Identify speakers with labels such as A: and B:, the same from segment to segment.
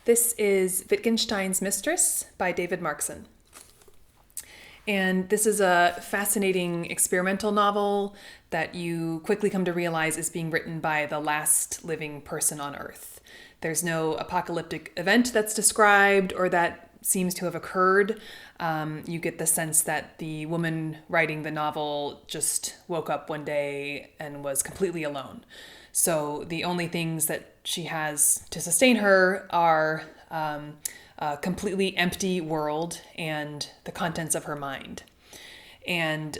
A: This is Wittgenstein's Mistress by David Markson. And this is a fascinating experimental novel that you quickly come to realize is being written by the last living person on Earth. There's no apocalyptic event that's described or that seems to have occurred. You get the sense that the woman writing the novel just woke up one day and was completely alone. So the only things that she has to sustain her are a completely empty world and the contents of her mind. And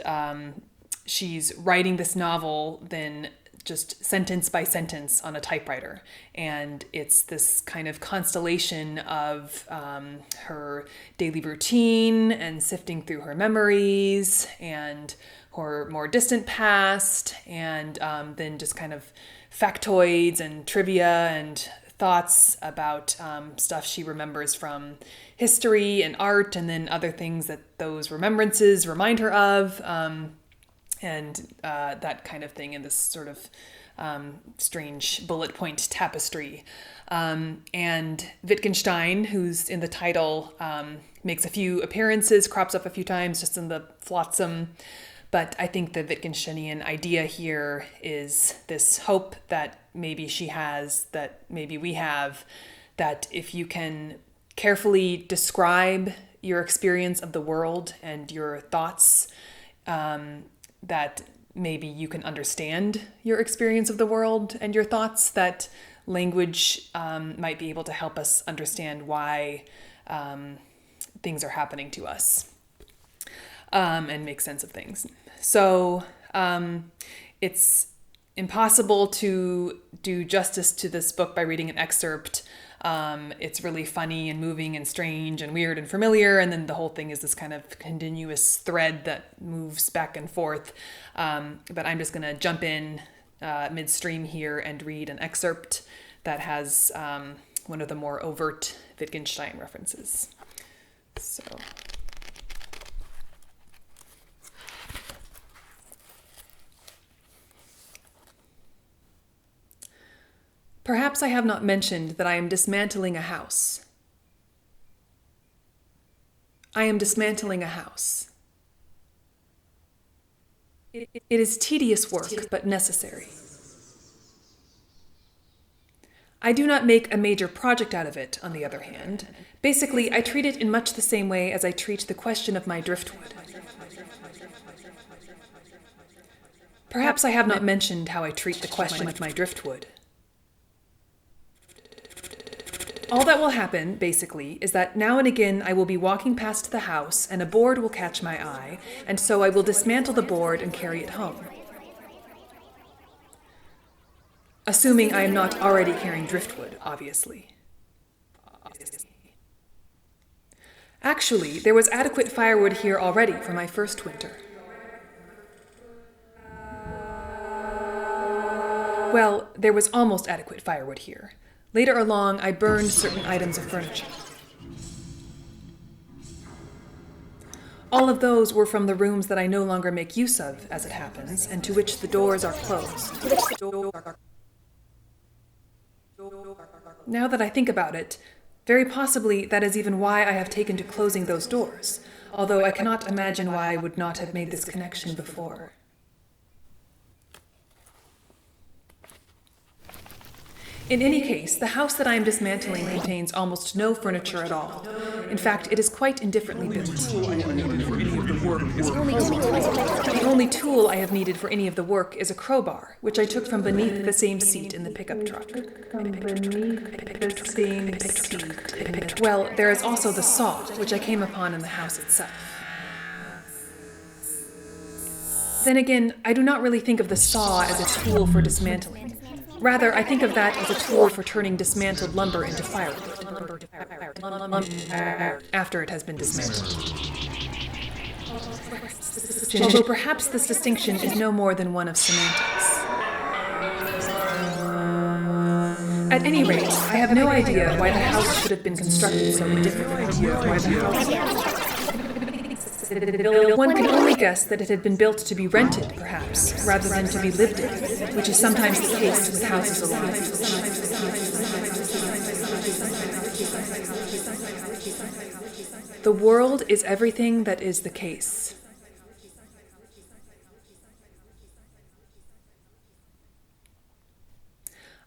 A: she's writing this novel then just sentence by sentence on a typewriter. And it's this kind of constellation of her daily routine and sifting through her memories and her more distant past, and then just kind of factoids and trivia and thoughts about stuff she remembers from history and art, and then other things that those remembrances remind her of, and that kind of thing in this sort of strange bullet point tapestry. And Wittgenstein, who's in the title, makes a few appearances, crops up a few times just in the flotsam. But I think the Wittgensteinian idea here is this hope that maybe she has, that maybe we have, that if you can carefully describe your experience of the world and your thoughts, that maybe you can understand your experience of the world and your thoughts, that language might be able to help us understand why things are happening to us. And make sense of things. So it's impossible to do justice to this book by reading an excerpt. It's really funny and moving and strange and weird and familiar, and then the whole thing is this kind of continuous thread that moves back and forth. But I'm just going to jump in midstream here and read an excerpt that has one of the more overt Wittgenstein references. So... Perhaps I have not mentioned that I am dismantling a house. I am dismantling a house. It is tedious work, but necessary. I do not make a major project out of it, on the other hand. Basically, I treat it in much the same way as I treat the question of my driftwood. Perhaps I have not mentioned how I treat the question of my driftwood. All that will happen, basically, is that now and again I will be walking past the house and a board will catch my eye, and so I will dismantle the board and carry it home. Assuming I am not already carrying driftwood, obviously. Actually, there was adequate firewood here already for my first winter. Well, there was almost adequate firewood here. Later along, I burned certain items of furniture. All of those were from the rooms that I no longer make use of, as it happens, and to which the doors are closed. Now that I think about it, very possibly that is even why I have taken to closing those doors, although I cannot imagine why I would not have made this connection before. In any case, the house that I am dismantling contains almost no furniture at all. In fact, it is quite indifferently built. The only tool I have needed for any of the work is a crowbar, which I took from beneath the same seat in the pickup truck. Well, there is also the saw, which I came upon in the house itself. Then again, I do not really think of the saw as a tool for dismantling. Rather, I think of that as a tool for turning dismantled lumber into firewood, after it has been dismantled. Although perhaps this distinction is no more than one of semantics. At any rate, I have no idea why the house should have been constructed so differently. One can only guess that it had been built to be rented, perhaps, rather than to be lived in, which is sometimes the case with houses alive. The world is everything that is the case.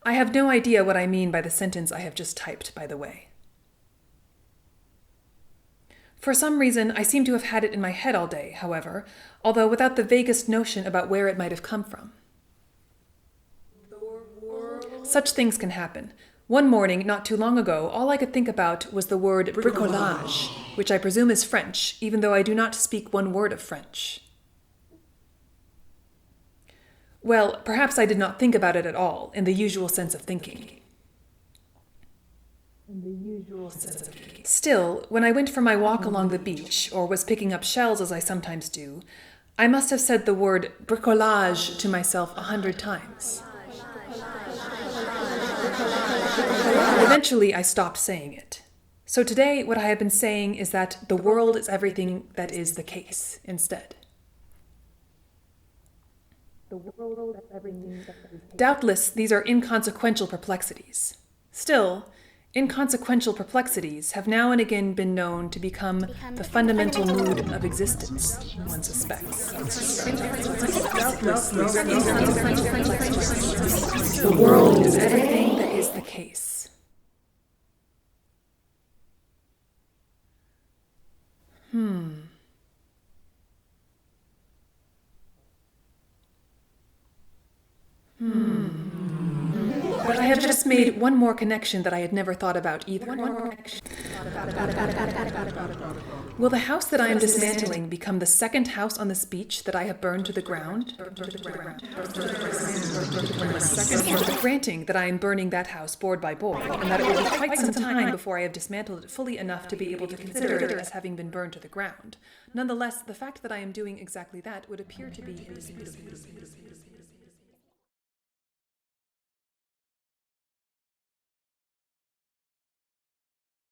A: I have no idea what I mean by the sentence I have just typed, by the way. For some reason, I seem to have had it in my head all day, however, although without the vaguest notion about where it might have come from. Such things can happen. One morning, not too long ago, all I could think about was the word bricolage, which I presume is French, even though I do not speak one word of French. Well, perhaps I did not think about it at all, in the usual sense of thinking. Still, when I went for my walk along the beach, or was picking up shells as I sometimes do, I must have said the word bricolage to myself 100 times. Eventually, I stopped saying it. So today, what I have been saying is that the world is everything that is the case, instead. Doubtless, these are inconsequential perplexities. Still, inconsequential perplexities have now and again been known to become the fundamental mood of existence, one suspects. The world is everything that is the case. But I have just made one more connection that I had never thought about either. Will the house that I am dismantling become the second house on this beach that I have burned to the ground? Granting that I am burning that house board by board, and that it will be quite some time before I have dismantled it fully enough to be able to consider it as having been burned to the ground. Nonetheless, the fact that I am doing exactly that would appear to be indisputable.